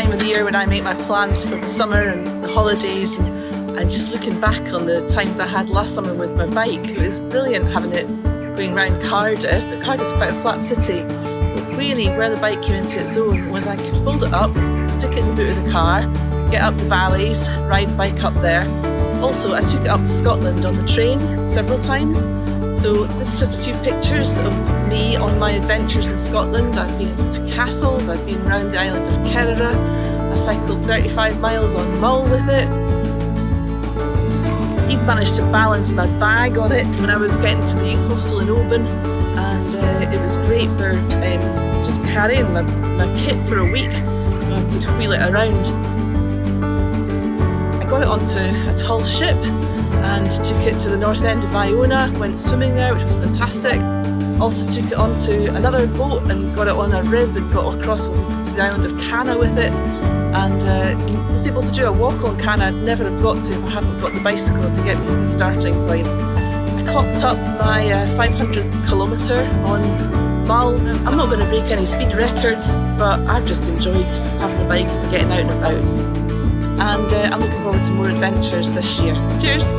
time of the year when I make my plans for the summer and the holidays, and just looking back on the times I had last summer with my bike. It was brilliant having it going around Cardiff, but Cardiff's quite a flat city. But really where the bike came into its own was I could fold it up, stick it in the boot of the car, get up the valleys, ride the bike up there. Also, I took it up to Scotland on the train several times. So this is just a few pictures of me on my adventures in Scotland. I've been to castles, I've been around the island of Kerrera, I cycled 35 miles on Mull with it. Even managed to balance my bag on it when I was getting to the youth hostel in Oban, and it was great for just carrying my kit for a week so I could wheel it around. I got it onto a tall ship and took it to the north end of Iona, went swimming there, which was fantastic. Also took it onto another boat and got it on a rib and got across to the island of Canna with it, and was able to do a walk on Canna I'd never have got to if I hadn't got the bicycle to get me to the starting point. I clocked up my 500th kilometre on Mull. I'm not going to break any speed records, but I've just enjoyed having the bike and getting out and about. And I'm looking forward to more adventures this year. Cheers!